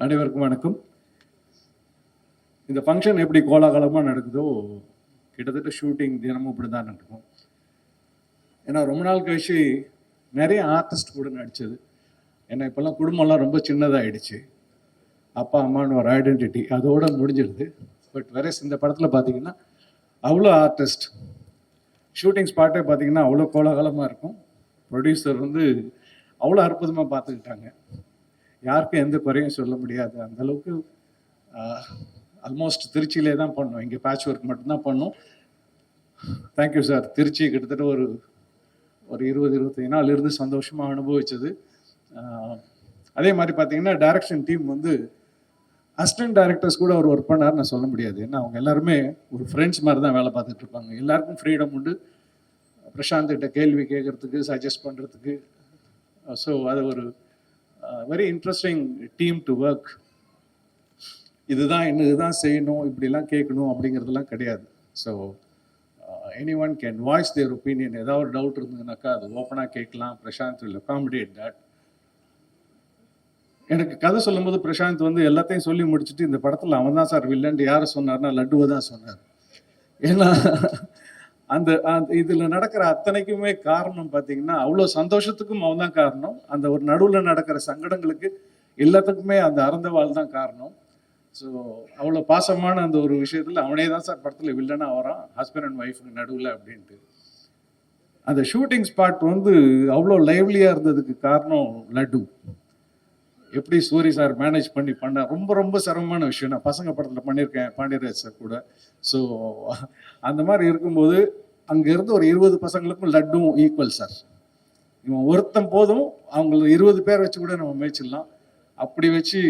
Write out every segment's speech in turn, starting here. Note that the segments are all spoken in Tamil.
அனைவருக்கும் வணக்கம். இந்த ஃபங்க்ஷன் எப்படி கோலாகலமாக நடக்குதோ கிட்டத்தட்ட ஷூட்டிங் தினமும் இப்படி தான் நடக்கும். ஏன்னா ரொம்ப நாள் கழிச்சு நிறைய ஆர்டிஸ்ட் கூட நடித்தது. ஏன்னா இப்போல்லாம் குடும்பம்லாம் ரொம்ப சின்னதாகிடுச்சு. அப்பா அம்மான்னு ஒரு ஐடென்டிட்டி அதோடு முடிஞ்சிடுது. பட் வேற இந்த படத்தில் பார்த்தீங்கன்னா அவ்வளோ ஆர்டிஸ்ட், ஷூட்டிங் ஸ்பாட்டே பார்த்தீங்கன்னா அவ்வளோ கோலாகலமாக இருக்கும். ப்ரொடியூசர் அவ்வளோ அற்புதமாக பார்த்துக்கிட்டாங்க. யாருக்கும் எந்த குறையும் சொல்ல முடியாது. அந்தளவுக்கு ஆல்மோஸ்ட் திருச்சியிலே தான் பண்ணோம். இங்கே பேட்ச் ஒர்க் மட்டும்தான் பண்ணோம். Thank you sir. திருச்சி கிட்டத்தட்ட ஒரு 20-25 நாள் இருந்து சந்தோஷமாக அனுபவிச்சது. அதே மாதிரி பார்த்தீங்கன்னா டைரக்ஷன் டீம் அசிஸ்டன்ட் டைரக்டர்ஸ் கூட அவர் ஒர்க் பண்ணார்னு சொல்ல முடியாது. ஏன்னா அவங்க எல்லாருமே ஒரு ஃப்ரெண்ட்ஸ் மாதிரி தான் வேலை பார்த்துட்டு இருப்பாங்க. எல்லாருக்கும் ஃப்ரீடம் உண்டு. பிரசாந்த் கிட்ட கேள்வி கேட்கறதுக்கு, சஜஸ்ட் பண்ணுறதுக்கு. ஸோ அது ஒரு very interesting team to work. இதுதான் செய்யணும், இப்படிலாம் கேட்கணும் அப்படிங்கிறதுலாம் கிடையாது. So anyone can voice their opinion. ஏதாவது ஒரு டவுட் இருந்ததுனாக்கா அது ஓப்பனாக கேட்கலாம். Prashanth will accommodate that. எனக்கு கதை சொல்லும்போது பிரசாந்த் எல்லாத்தையும் சொல்லி முடிச்சுட்டு இந்த படத்தில் அவன் தான் சார் வில்லன்ட்டு யாரை சொன்னார்னா லட்டுவை தான் சொன்னார். ஏன்னா அந்த இதில் நடக்கிற அத்தனைக்குமே காரணம் பார்த்தீங்கன்னா அவ்வளோ சந்தோஷத்துக்கும் அவன் தான் காரணம். அந்த ஒரு நடுவில் நடக்கிற சங்கடங்களுக்கு எல்லாத்துக்குமே அந்த அறந்தவாள் தான் காரணம். ஸோ அவ்வளோ பாசமான அந்த ஒரு விஷயத்தில் அவனே தான் சார் படத்தில் வில்லனாக வரான், ஹஸ்பண்ட் அண்ட் ஒய்ஃபுக்கு நடுவில் அப்படின்ட்டு. அந்த ஷூட்டிங் ஸ்பாட் அவ்வளோ லைவ்லியாக இருந்ததுக்கு காரணம் லட்டு. எப்படி சூரி சார் மேனேஜ் பண்ண ரொம்ப ரொம்ப சிரமமான விஷயம். நான் பசங்க படத்தில் பண்ணியிருக்கேன் பாண்டியராஜ் சார் கூட. ஸோ அந்த மாதிரி இருக்கும்போது அங்கேருந்து ஒரு 20 பசங்களுக்கும் லட்டும் ஈக்குவல் சார். இவன் ஒருத்தன் போதும், அவங்கள 20 பேர் வச்சு கூட நம்ம மேய்ச்சிடலாம். அப்படி வச்சு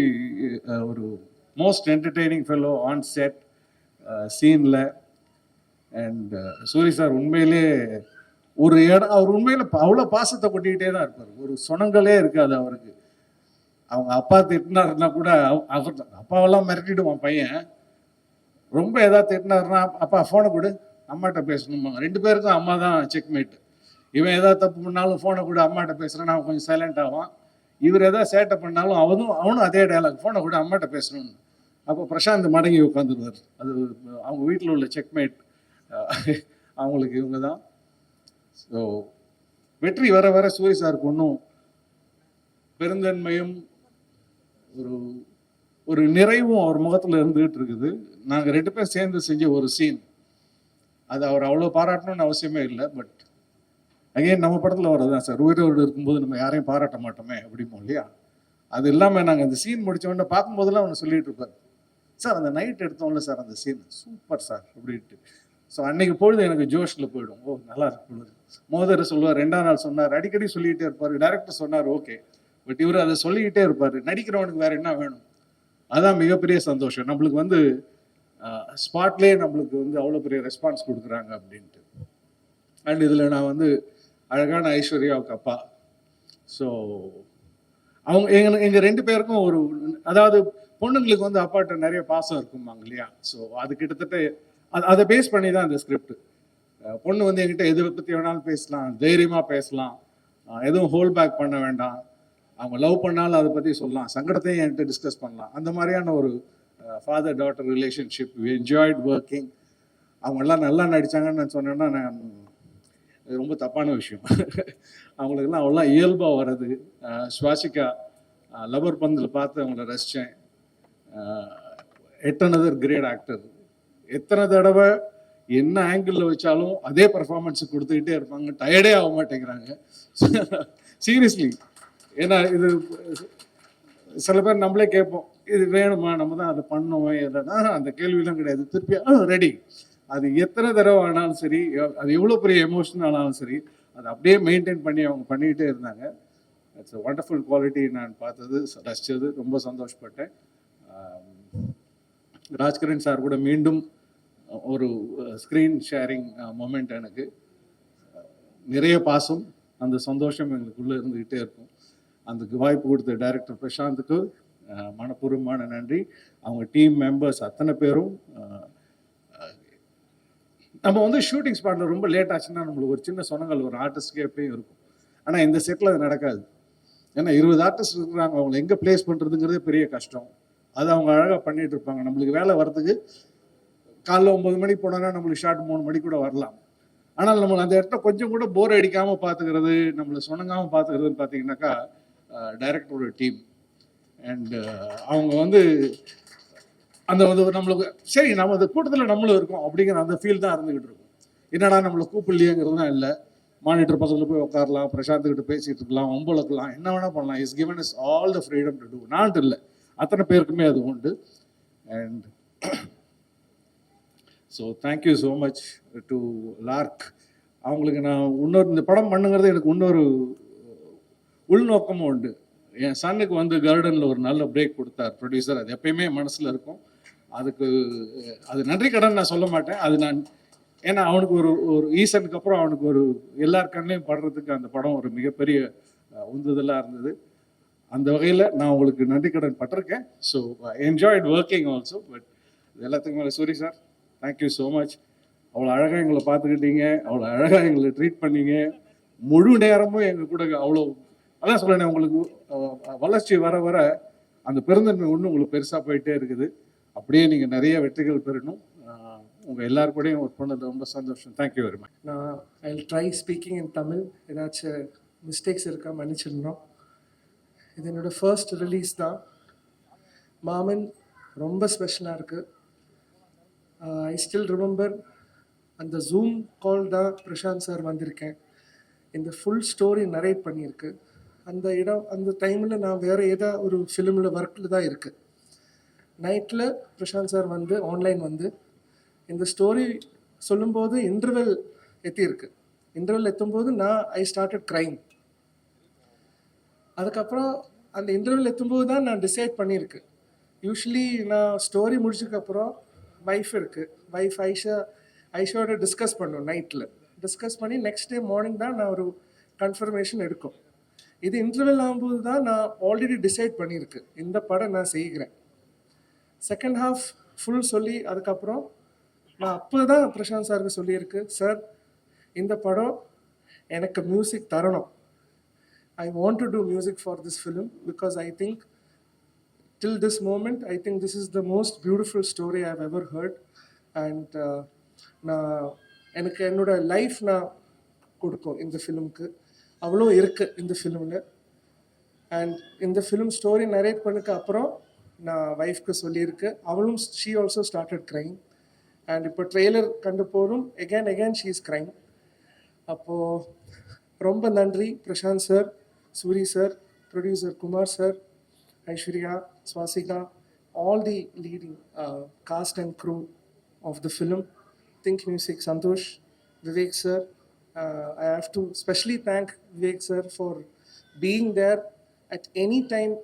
ஒரு most entertaining fellow on set சீனில். அண்ட் சூரி சார் உண்மையிலே ஒரு இடம், அவர் உண்மையில் அவ்வளோ பாசத்தை கொட்டிக்கிட்டே தான் இருப்பார். ஒரு சொனங்களே இருக்காது அவருக்கு. அவங்க அப்பா திட்டினாருன்னா கூட அவர் அப்பாவெல்லாம் மிரட்டிடுவான் பையன். ரொம்ப ஏதாவது திட்டினாருன்னா அப்பா ஃபோனை கொடு, அம்மாட்ட பேசணும்பாங்க. 2 பேருக்கும் அம்மா தான் செக்மேட்டு. இவன் ஏதாவது தப்பு பண்ணாலும் ஃபோனை கூட அம்மாட்ட பேசுகிறான்னு அவன் கொஞ்சம் சைலண்ட் ஆவான். இவர் ஏதாவது சேட்டை பண்ணாலும் அவனும் அதே டயலாக், ஃபோனை கூட அம்மாட்ட பேசணும்னு. அப்போ பிரசாந்த் மடங்கி உட்காந்துருவார். அது அவங்க வீட்டில் உள்ள செக்மேட். அவங்களுக்கு இவங்க தான். ஸோ வெற்றி வர வர சூரி சாருக்கு ஒன்றும் பெருந்தன்மையும் ஒரு நிறைவும் அவர் முகத்தில் இருந்துகிட்டு இருக்குது. நாங்கள் 2 பேர் சேர்ந்து செஞ்ச ஒரு சீன், அது அவர் அவ்வளோ பாராட்டணும்னு அவசியமே இல்லை. பட் அகைன் நம்ம படத்தில் வரதான் சார், உயிரோடு இருக்கும்போது நம்ம யாரையும் பாராட்ட மாட்டோமே அப்படிமோ இல்லையா. அது இல்லாமல் நாங்கள் அந்த சீன் முடித்தவொடனே பார்க்கும்போதெல்லாம் அவனை சொல்லிட்டு இருப்பார், சார் அந்த நைட் எடுத்தோம்ல சார் அந்த சீன் சூப்பர் சார் அப்படின்ட்டு. ஸோ அன்னைக்கு பொழுது எனக்கு ஜோஷில் போயிடும். ஓ நல்லா இருக்கு பொழுது. மோதரை சொல்லுவார், 2ஆம் நாள் சொன்னார், அடிக்கடி சொல்லிக்கிட்டே இருப்பார். டைரக்டர் சொன்னார் ஓகே, பட் இவர் அதை சொல்லிக்கிட்டே இருப்பார். நடிக்கிறவனுக்கு வேற என்ன வேணும், அதான் மிகப்பெரிய சந்தோஷம். நம்மளுக்கு ஸ்பாட்லேயே நம்மளுக்கு அவ்வளோ பெரிய ரெஸ்பான்ஸ் கொடுக்குறாங்க அப்படின்ட்டு. அண்ட் இதில் நான் அழகான ஐஸ்வர்யாவுக்கு அப்பா. ஸோ அவங்க எங்கள் 2 பேருக்கும் அதாவது பொண்ணுங்களுக்கு அப்பாட்ட நிறைய பாசம் இருக்குமாங்க இல்லையா. ஸோ அது கிட்டத்தட்ட அதை பேஸ் பண்ணி தான் அந்த ஸ்கிரிப்ட். பொண்ணு என்கிட்ட எதை பற்றி வேணாலும் பேசலாம், தைரியமாக பேசலாம், எதுவும் ஹோல்ட் பேக் பண்ண வேண்டாம். அவங்க லவ் பண்ணாலும் அதை பற்றி சொல்லலாம், சங்கடத்தையும் என்கிட்ட டிஸ்கஸ் பண்ணலாம். அந்த மாதிரியான ஒரு father daughter relationship. We enjoyed working. அவங்கெல்லாம் நல்லா நடித்தாங்கன்னு நான் சொன்னேன்னா நான் ரொம்ப தப்பான விஷயம். அவங்களுக்கெல்லாம் அவ்வளோ இயல்பாக வர்றது. ஸ்வாசிகா லவர் பந்தில் பார்த்து அவங்கள ரசித்தேன். எட்டனதர் கிரேட் ஆக்டர். எத்தனை தடவை என்ன ஆங்கிளில் வச்சாலும் அதே பர்ஃபார்மன்ஸ் கொடுத்துக்கிட்டே இருப்பாங்க, டயர்டே ஆக மாட்டேங்கிறாங்க சீரியஸ்லி. ஏன்னா இது சில பேர் நம்மளே கேட்போம், இது வேணுமா, நம்ம தான் அதை பண்ணோம் எதுனா, அந்த கேள்வியெல்லாம் கிடையாது. திருப்பி ரெடி. அது எத்தனை தடவை ஆனாலும் சரி, அது எவ்வளோ பெரிய எமோஷன் ஆனாலும் சரி, அதை அப்படியே மெயின்டைன் பண்ணி அவங்க பண்ணிக்கிட்டே இருந்தாங்க. It's a wonderful quality. நான் பார்த்தது, ரசித்தது, ரொம்ப சந்தோஷப்பட்டேன். ராஜ்கிரண் சார் கூட மீண்டும் ஒரு ஸ்க்ரீன் ஷேரிங் மொமெண்ட். எனக்கு நிறைய பாசம், அந்த சந்தோஷம் எங்களுக்குள்ளே இருந்துக்கிட்டே இருக்கும். அதுக்கு வாய்ப்பு கொடுத்த டைரக்டர் பிரசாந்துக்கு மனப்பூர்வமான நன்றி. அவங்க டீம் மெம்பர்ஸ் அத்தனை பேரும். நம்ம ஷூட்டிங் ஸ்பாட்டில் ரொம்ப லேட் ஆச்சுன்னா நம்மளுக்கு ஒரு சின்ன சொன்னங்கள் ஒரு ஆர்டிஸ்ட்கே எப்பயும் இருக்கும். ஆனால் இந்த செட்டில் அது நடக்காது. ஏன்னா 20 ஆர்டிஸ்ட் இருக்கிறாங்க, அவங்களை எங்கே பிளேஸ் பண்ணுறதுங்கிறதே பெரிய கஷ்டம். அது அவங்க அழகாக பண்ணிட்டு இருப்பாங்க. நம்மளுக்கு வேலை வர்றதுக்கு காலைல 9 மணிக்கு போனோன்னா நம்மளுக்கு ஷார்ட் 3 மணிக்கு கூட வரலாம். ஆனால் நம்ம அந்த இடத்துல கொஞ்சம் கூட போர் அடிக்காமல் பார்த்துக்கிறது, நம்மளை சொணங்காமல் பார்த்துக்கிறதுன்னு பார்த்தீங்கன்னாக்கா டைரக்டரோட டீம். அண்ட் அவங்க வந்து அந்த நம்மளுக்கு சரி நம்ம அந்த கூட்டத்தில் நம்மளும் இருக்கோம் அப்படிங்கிற அந்த ஃபீல் தான் இருந்துக்கிட்டு இருக்கும். என்னடா நம்மளை கூப்பிடலையேங்கிறதுலாம் இல்லை. மானிட்டர் பக்கத்தில் போய் உட்காரலாம், பிரசாந்த் கிட்ட பேசிட்டு இருக்கலாம், ஒம்பளக்கலாம், என்ன வேணா பண்ணலாம். Is given is all the freedom to do. நான் இல்லை, அத்தனை பேருக்குமே அது உண்டு. And so thank you so much to Lark. அவங்களுக்கு நான் இன்னொரு இந்த படம் பண்ணுங்கிறது எனக்கு இன்னொரு உள்நோக்கமும் உண்டு. என் சன்னுக்கு வந்து கார்டனில் ஒரு நல்ல பிரேக் கொடுத்தார் ப்ரொடியூசர். அது எப்பயுமே மனசில் இருக்கும். அதுக்கு அது நன்றி கடன் நான் சொல்ல மாட்டேன். அது நான் ஏன்னா அவனுக்கு ஒரு ஈசனுக்கு அப்புறம் அவனுக்கு ஒரு எல்லார் கண்ணையும் படுறதுக்கு அந்த படம் ஒரு மிகப்பெரிய உந்துதலாக இருந்தது. அந்த வகையில் நான் உங்களுக்கு நன்றி கடன் பட்டிருக்கேன். So enjoyed working also. But எல்லாத்துக்கும் மேலே Soori sir, thank you so much. அவ்வளோ அழகாக எங்களை பார்த்துக்கிட்டீங்க, அவ்வளோ அழகாக எங்களை ட்ரீட் பண்ணீங்க. முழு நேரமும் எங்கள் கூட அவ்வளோ, அதான் சொல்லேன், உங்களுக்கு வளர்ச்சி வர வர அந்த பெருந்தன்மை ஒன்று உங்களுக்கு பெருசாக போயிட்டே இருக்குது. அப்படியே நீங்கள் நிறைய வெற்றிகள் பெறணும். உங்கள் எல்லாருக்கூடையும் ஒர்க் பண்ணது ரொம்ப சந்தோஷம். Thank you very much. நான் I will try speaking in Tamil. ஏதாச்சும் மிஸ்டேக்ஸ் இருக்கா மன்னிச்சிடணும். இது என்னோடய ஃபர்ஸ்ட் ரிலீஸ் தான். மாமன் ரொம்ப ஸ்பெஷலாக இருக்குது. ஐ ஸ்டில் ரிமெம்பர் அந்த ஜூம் கால் தான் பிரசாந்த் சார் வந்திருக்கேன். இந்த ஃபுல் ஸ்டோரி நரேட் பண்ணியிருக்கு. அந்த இடம் அந்த டைமில் நான் வேறு ஏதோ ஒரு ஃபிலிமில் ஒர்க்கில் தான் இருக்குது. நைட்டில் பிரசாந்த் சார் வந்து ஆன்லைன் வந்து இந்த ஸ்டோரி சொல்லும்போது இன்டர்வெல் எத்தியிருக்கு. இன்டர்வெல் எத்தும்போது ஐ ஸ்டார்டட் க்ரைம். அதுக்கப்புறம் அந்த இன்டர்வெல் எத்தும்போது தான் நான் டிசைட் பண்ணியிருக்கு. யூஸ்வலி நான் ஸ்டோரி முடிச்சதுக்கப்புறம் வைஃப் இருக்குது, வைஃப் ஐஷாவோட டிஸ்கஸ் பண்ணும். நைட்டில் டிஸ்கஸ் பண்ணி நெக்ஸ்ட் டே மார்னிங் தான் நான் ஒரு கன்ஃபர்மேஷன் எடுக்கும். இது இன்டர்வெல் ஆகும்போது தான் நான் ஆல்ரெடி டிசைட் பண்ணியிருக்கு, இந்த படம் நான் செய்கிறேன். செகண்ட் ஹாஃப் ஃபுல் சொல்லி அதுக்கப்புறம் நான் அப்போ தான் பிரசாந்த் சாருக்கு சொல்லியிருக்கு, சார் இந்த படம் எனக்கு மியூசிக் தரணும். I want to do music for this film because I think till this moment I think this is the most beautiful story I've ever heard. And நான் எனக்கு என்னோட லைஃப் நான் கொடுக்கும் இந்த ஃபிலிமுக்கு. அவ்வளோ இருக்குது இந்த ஃபிலிமில். அண்ட் இந்த ஃபிலிம் ஸ்டோரி நரேட் பண்ணதுக்கு அப்புறம் நான் ஒய்ஃப்க்கு சொல்லியிருக்கு. அவளும் she also started crying. And இப்போ ட்ரெய்லர் கண்டு போதும் எகேன் ஷீ இஸ் க்ரைம். அப்போது ரொம்ப நன்றி Prashanth sir, Soori sir, producer Kumar sir, Aishwarya, Swasika, all the leading cast and crew of the film, Think Music, Santosh, Vivek sir. I have to specially thank Vivek sir for being there at any time.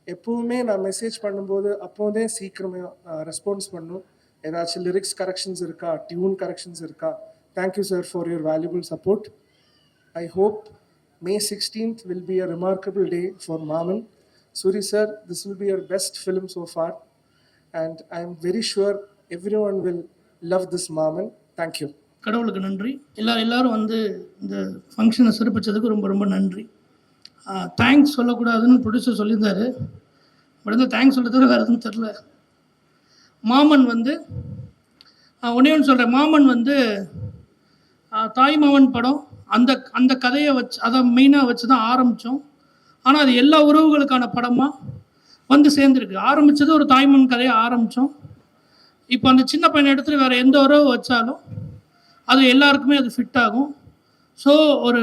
எப்போவுமே நான் மெசேஜ் பண்ணும்போது அப்போதே சீக்கிரமாக ரெஸ்பான்ஸ் பண்ணும். ஏதாச்சும் லிரிக்ஸ் கரெக்ஷன்ஸ் இருக்கா, டியூன் கரெக்ஷன்ஸ் இருக்கா. Thank you sir for your valuable support. I hope May 16th will be a remarkable day for Maaman. Suri sir, this will be your best film so far, and I am very sure everyone will love this Maaman. Thank you. கடவுளுக்கு நன்றி. எல்லாரும் வந்து இந்த ஃபங்க்ஷனை சிறப்பிச்சதுக்கு ரொம்ப ரொம்ப நன்றி. தேங்க்ஸ் சொல்லக்கூடாதுன்னு ப்ரொடியூசர் சொல்லியிருந்தாரு. பட் வந்து தேங்க்ஸ் சொல்கிறதுக்கு வேறு எதுவும் தெரில. மாமன் வந்து ஒன்றே ஒன்று சொல்கிறேன். மாமன் வந்து தாய் மாமன் படம் அந்த கதையை வச்சு அதை மெயினாக வச்சு தான் ஆரம்பித்தோம். ஆனால் அது எல்லா உறவுகளுக்கான படமாக வந்து சேர்ந்துருக்கு. ஆரம்பித்தது ஒரு தாய்மன் கதையை ஆரம்பித்தோம். இப்போ அந்த சின்ன பையனை எடுத்துகிட்டு வேறு எந்த உறவு வச்சாலும் அது எல்லாருக்குமே அது ஃபிட் ஆகும். ஸோ ஒரு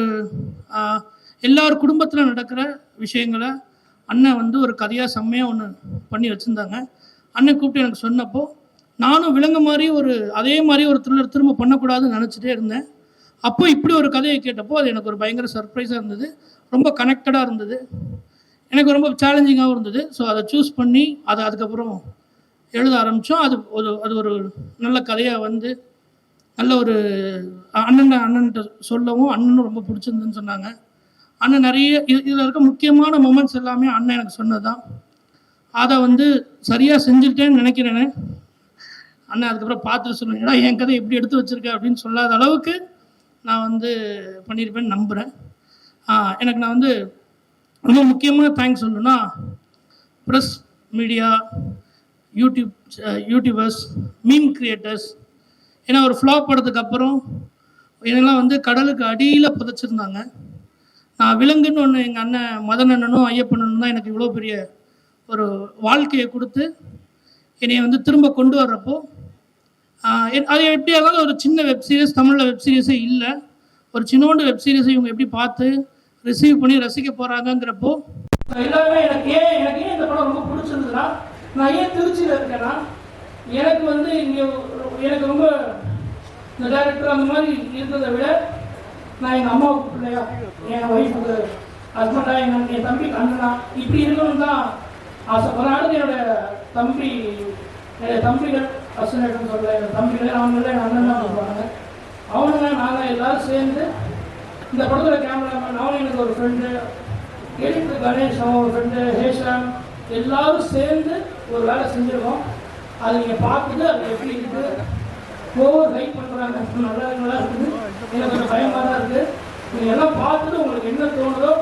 எல்லார் குடும்பத்தில் நடக்கிற விஷயங்களை அண்ணன் வந்து ஒரு கதையாக செம்மையாக ஒன்று பண்ணி வச்சுருந்தாங்க. அண்ணன் கூப்பிட்டு எனக்கு சொன்னப்போ நானும் விலங்க மாதிரி அதே மாதிரி ஒரு த்ரில்லர் திரும்ப பண்ணக்கூடாதுன்னு நினச்சிட்டே இருந்தேன். அப்போ இப்படி ஒரு கதையை கேட்டப்போ அது எனக்கு ஒரு பயங்கர சர்ப்ரைஸாக இருந்தது. ரொம்ப கனெக்டடாக இருந்தது, எனக்கு ரொம்ப சேலஞ்சிங்காகவும் இருந்தது. ஸோ அதை சூஸ் பண்ணி அதுக்கப்புறம் எழுத ஆரம்பித்தோம். அது ஒரு நல்ல கதையாக வந்து நல்ல ஒரு அண்ணன்ட்ட சொல்லவும் அண்ணனும் ரொம்ப பிடிச்சிருந்துன்னு சொன்னாங்க. அண்ணன் நிறைய இதில் இருக்க முக்கியமான மொமெண்ட்ஸ் எல்லாமே அண்ணன் எனக்கு சொன்னது தான். அதை வந்து சரியாக செஞ்சுட்டேன்னு நினைக்கிறேன்னு அண்ணன் அதுக்கப்புறம் பார்த்துட்டு சொல்லுங்க, ஏன்னா என் கதை எப்படி எடுத்து வச்சுருக்கேன் அப்படின்னு சொல்லாத அளவுக்கு நான் வந்து பண்ணியிருப்பேன்னு நம்புகிறேன். நான் வந்து ரொம்ப முக்கியமாக தேங்க்ஸ் சொல்லணும்னா press media, YouTubers, meme creators. ஏன்னா ஒரு ஃப்ளாப் படத்துக்கு அப்புறம் என்னெல்லாம் வந்து கடலுக்கு அடியில் புதைச்சிருந்தாங்க. நான் விலங்குன்னு ஒன்று எங்கள் அண்ணன் மதன் அண்ணனும் ஐயப்பண்ணனும் தான் எனக்கு இவ்வளோ பெரிய ஒரு வாழ்க்கையை கொடுத்து என்னை வந்து திரும்ப கொண்டு வர்றப்போ அது எப்படி இருந்தாலும் ஒரு சின்ன வெப் சீரிஸ், தமிழில் வெப் சீரிஸே இல்லை, ஒரு சின்னோண்டு வெப் சீரிஸை இவங்க எப்படி பார்த்து ரிசீவ் பண்ணி ரசிக்க போகிறாங்கங்கிறப்போ எல்லாருமே எனக்கு ஏன் இந்த படம் ரொம்ப பிடிச்சிருந்ததுன்னா, நான் ஏன் திருச்சியில் இருக்கேன்னா, எனக்கு வந்து இங்கே எனக்கு ரொம்ப இந்த டைரக்டர் அந்த மாதிரி இருந்ததை விட நான் எங்கள் அம்மாவுக்கு பிள்ளையா, என் ஒய்ஃபுக்கு ஹஸ்பண்டா, என் தம்பிக்கு அண்ணனா இப்படி இருக்கணும் தான் ஆசைப்படுறேன். அடுத்து என்னுடைய தம்பிகள் அசனேட்னு சொல்ல, என் தம்பிகள் அவங்கள என் அண்ணன் தான் சொல்லுவாங்க. அவனுங்க நாங்கள் எல்லோரும் சேர்ந்து இந்த படத்தில் கேமராமேன் அவன் எனக்கு ஒரு ஃப்ரெண்டு, எடிட்டர் கணேஷ் அவன் ஒரு ஃப்ரெண்டு, ஹேஷாம் எல்லோரும் சேர்ந்து ஒரு வேலை செஞ்சுருக்கோம். அதை நீங்கள் பார்த்துட்டு அது எப்படி இருக்குது, ஓவர் லைக் பண்ணுறாங்க, நல்லா இருக்குது. எனக்கு கொஞ்சம் பயமாக தான் இருக்குது. நீங்கள் எல்லாம் பார்த்துட்டு உங்களுக்கு என்ன தோணுதோ,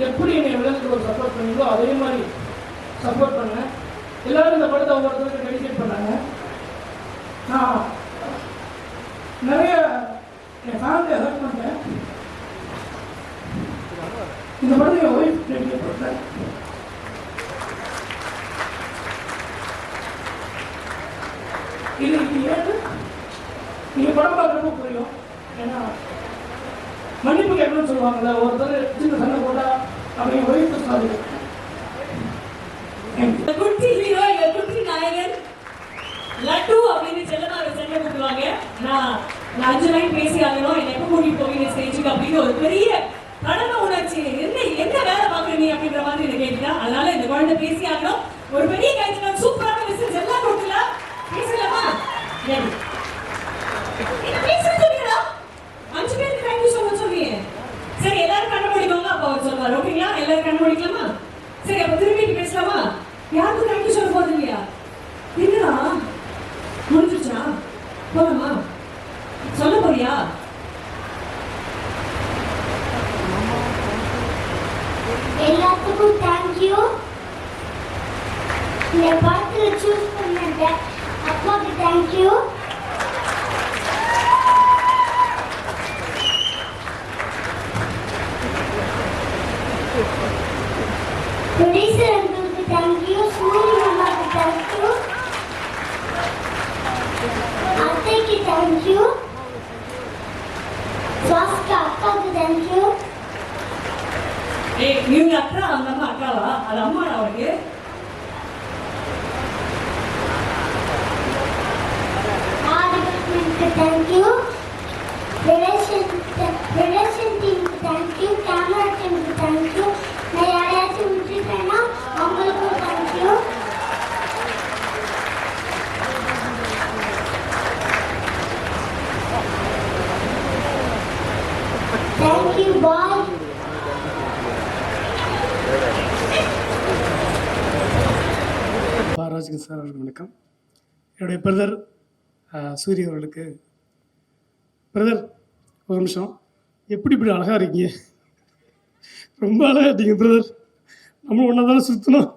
எப்படி நீங்கள் விலங்குக்கு ஒரு சப்போர்ட் பண்ணீங்களோ அதே மாதிரி சப்போர்ட் பண்ணுங்கள். எல்லோரும் இந்த படத்தை ஒவ்வொருத்தருக்கு டெடிகேட் பண்ணாங்க. நான் நிறைய என் ஃபேமிலியை ஹெல்ப் பண்ணேன். இந்த படத்தை என் ஒய்ஃப் டெடிகேட் பண்ணேன். இது ஏன்னு நீங்கள் படம் பார்க்குறப்போ புரியும். ஏன்னா மன்னிப்பு கேட்கணும்னு சொல்லுவாங்கல்ல, ஒருத்தர் சின்ன சண்டை போட்டால் அப்படி ஒய்ஃப் சாதி குட்டி ஹீரோ, எங்க குட்டி நாயகன் லட்டு அப்படின்னு செல்லமாக செல்ல கூப்பிடுவாங்க. நான் 5 லைன் பேசி ஆகணும், என்னை எப்போ கூட்டிட்டு போவீங்க ஸ்டேஜுக்கு அப்படின்னு ஒரு பெரிய கடமை உணர்ச்சி. என்ன வேலை பார்க்குற நீ அப்படின்ற மாதிரி என்ன கேட்டீங்கன்னா, அதனால இந்த குழந்தை பேசி ஆகணும். ஒரு பெரிய கைது, சூப்பரான மெசேஜ் எல்லாம் கொடுக்கலாம். பேசலாமா? என்ன பேசுறது சொல்லுங்களா? 5 பேருக்கு தேங்க்யூ சொல்ல சொல்லுவீங்க. சரி, எல்லாரும் கண்ண முடிக்கோங்க. அப்போ அவர் சொல்லுவார். ஓகேங்களா? எல்லாரும் கண்ண முடிக்கலாமா? சரி, அப்போ திரும்பிட்டு பேசலாமா? யாருக்கும் தேங்க்யூ சொல்ல போறது இல்லையா? என்னடா முடிஞ்சிருச்சா? போலாமா? சொல்ல போறியா? எல்லாத்துக்கும் தேங்க்யூ. இந்த படத்துல சூஸ் பண்ண அப்பாவுக்கு தேங்க்யூ. Producer அங்கிளுக்கு thank you. சூரிய அம்மாவுக்கு தேங்க்யூ. அத்தைக்கு தேங்க்யூ. சுவாசிகா அக்காவுக்கு தேங்க்யூ. இவங்க அக்கா, அந்த அம்மா அக்காவா? அது அம்மா அவருக்கு. டிபார்ட்மெண்ட்க்கு தேங்க்யூ. ப்ரொடக்ஷன் டீமுக்கு தேங்க்யூ. கேமரா டீமுக்கு தேங்க்யூ. நான் யாரையாச்சும் விட்டுட்டேன்னா அவங்களுக்கும் தேங்க்யூ. Thank you bye. பாராஜ்கன் சார் அவர்களுக்கு வணக்கம். என்னுடைய பிரதர் சூரிய அவர்களுக்கு, பிரதர் ஒரு நிமிஷம், எப்படி இப்படி அழகாக இருக்கீங்க? ரொம்ப அழகாக இருக்கீங்க பிரதர். நம்ம ஒன்றா தானே சுற்றணும்.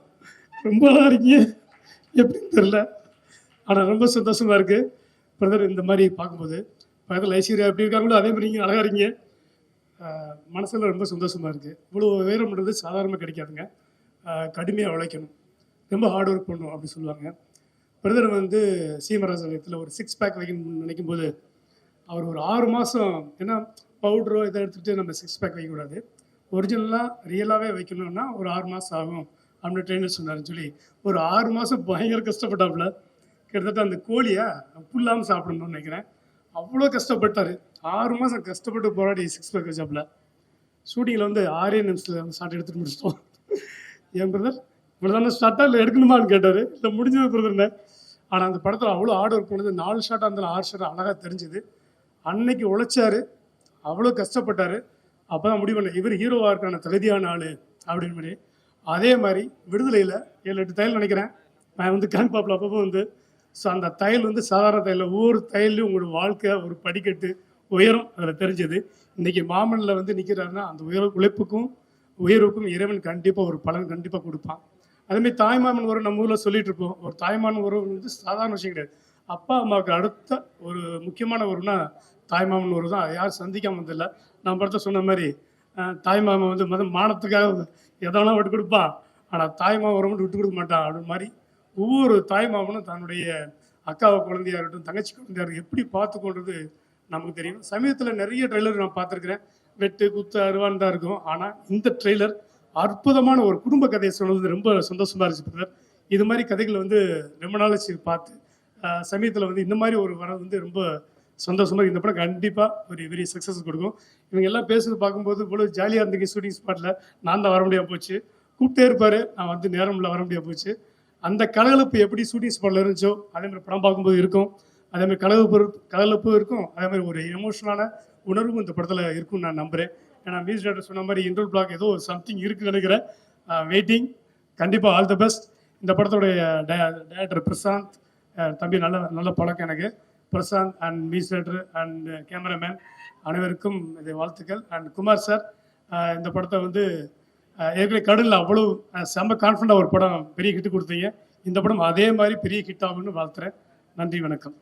ரொம்ப அழகாக இருக்கீங்க, எப்படின்னு தெரில. ஆனால் ரொம்ப சந்தோஷமாக இருக்குது பிரதர் இந்த மாதிரி பார்க்கும்போது. பக்கத்தில் ஐஸ்வர்யா எப்படி இருக்காங்களோ அதே மாதிரி நீங்கள் அழகாக இருக்கீங்க. மனசில் ரொம்ப சந்தோஷமாக இருக்குது. இவ்வளோ உயரம்ன்றது சாதாரணமாக கிடைக்காதுங்க. கடுமையாக உழைக்கணும், ரொம்ப ஹார்ட் ஒர்க் பண்ணணும் அப்படின்னு சொல்லுவாங்க. பிரதர் வந்து சீமராஜத்தில் ஒரு 6 பேக் வைக்கணும்னு நினைக்கும் போது அவர் ஒரு 6 மாதம், ஏன்னா பவுட்ரோ இதை எடுத்துகிட்டு நம்ம 6 பேக் வைக்கக்கூடாது, ஒரிஜினலாக ரியலாகவே வைக்கணும்னா ஒரு 6 மாதம் ஆகும் அப்படின்னு ட்ரெயினர் சொன்னார்னு சொல்லி ஒரு 6 மாதம் பயங்கர கஷ்டப்பட்டாப்புல. கிட்டத்தட்ட அந்த கோழியை புல்லாமல் சாப்பிடணும்னு நினைக்கிறேன். அவ்வளோ கஷ்டப்பட்டார். 6 மாதம் கஷ்டப்பட்டு போராடி 6 பேக் வச்சாப்புல. ஷூட்டிங்கில் வந்து 6 நிமிஷத்தில் ஷார்ட் எடுத்துகிட்டு முடிச்சிட்டோம். என் பிரதர் இவ்வளோ தானே ஸ்டார்ட்டாக இல்லை எடுக்கணுமான்னு கேட்டார். இல்லை முடிஞ்சது பிரதர்னே. ஆனால் அந்த படத்தில் அவ்வளோ ஆர்டர் ஒர்க் பண்ணுது. 4 ஷாட்டாக இருந்தாலும் 6 ஷாட்டாக அழகாக தெரிஞ்சுது. அன்னைக்கு உழைச்சார், அவ்வளோ கஷ்டப்பட்டார். அப்போ தான் முடிவு பண்ண இவர் ஹீரோவாக இருக்கான தகுதியான ஆள் அப்படின்னு மாதிரி. அதே மாதிரி விடுதலையில் 7-8 தையல் நினைக்கிறேன். நான் வந்து கேன் பாப்பில் அப்பப்போ வந்து ஸோ அந்த தையல் வந்து சாதாரண தையல், ஒவ்வொரு தையல்லையும் உங்களோட வாழ்க்கை ஒரு படிக்கட்டு உயரம் அதில் தெரிஞ்சது. இன்றைக்கி மாமனில் வந்து நிற்கிறாருன்னா அந்த உழைப்புக்கும் உயர்வுக்கும் இறைவன் கண்டிப்பாக ஒரு பலன் கண்டிப்பாக கொடுப்பான். அதேமாதிரி தாய்மாமன் உறவு நம்ம ஊரில் சொல்லிட்டு இருப்போம். ஒரு தாய்மாமன் உறவு வந்து சாதாரண விஷயம் கிடையாது. அப்பா அம்மாவுக்கு அடுத்த ஒரு முக்கியமான உறவுனா தாய்மாமன் உறவு தான். யாரும் சந்திக்காம வந்ததில்லை. நான் படத்தை சொன்ன மாதிரி தாய்மாமன் வந்து மானத்துக்காக எதனா விட்டு கொடுப்பான், ஆனால் தாய்மாமன் உறவு மட்டும் விட்டு கொடுக்க மாட்டான். அப்படின்னு மாதிரி ஒவ்வொரு தாய்மாமனும் தன்னுடைய அக்காவை குழந்தையா இருக்கட்டும், தங்கச்சி குழந்தையா இருக்கட்டும், எப்படி பார்த்துக்கொண்டது நமக்கு தெரியும். சமீபத்தில் நிறைய ட்ரெய்லர் நான் பார்த்துருக்கிறேன். வெட்டு குத்து அருவான் தான் இருக்கும். ஆனால் இந்த ட்ரெய்லர் அற்புதமான ஒரு குடும்ப கதையை சொன்னது ரொம்ப சந்தோஷமா இருந்துச்சு பிரதர். இது மாதிரி கதைகளை வந்து ரொம்ப நாளைக்கு பார்த்து சமயத்தில் வந்து இந்த மாதிரி ஒரு வர வந்து ரொம்ப சந்தோஷமாக. இந்த படம் கண்டிப்பாக ஒரு பெரிய சக்ஸஸ் கொடுக்கும். இவங்க எல்லாம் பேசுறது பார்க்கும்போது இவ்வளோ ஜாலியாக இருந்தீங்க. ஷூட்டிங் ஸ்பாட்டில் நான் தான் வர முடியாது போச்சு, கூப்பிட்டே இருப்பார், நான் வந்து நேரமில் வர முடியாது போச்சு. அந்த கலகலப்பு எப்படி ஷூட்டிங் ஸ்பாட்டில் இருந்துச்சோ அதேமாதிரி படம் பார்க்கும்போது இருக்கும். அதேமாதிரி கலகலப்பு இருக்கும். அதேமாதிரி ஒரு எமோஷனலான உணர்வும் இந்த படத்தில் இருக்கும்னு நான் நம்புகிறேன். ஏன்னா மியூசிக் டைரக்டர் சொன்ன மாதிரி இன்டர்வல் பிளாக் ஏதோ சம்திங் இருக்குன்னு நினைக்கிறேன். வெயிட்டிங். கண்டிப்பாக ஆல் தி பெஸ்ட். இந்த படத்துடைய டைரக்டர் பிரசாந்த் தம்பி, நல்ல பழக்கம் எனக்கு. Prashanth and music director and cameraman அனைவருக்கும் இது வாழ்த்துக்கள். அண்ட் குமார் சார், இந்த படத்தை வந்து ஏற்கனவே கடலில் அவ்வளோ செம்ம கான்ஃபிடண்டாக ஒரு படம் பெரிய ஹிட் கொடுத்தீங்க. இந்த படம் அதே மாதிரி பெரிய ஹிட் ஆகும்னு வாழ்த்துறேன். நன்றி, வணக்கம்.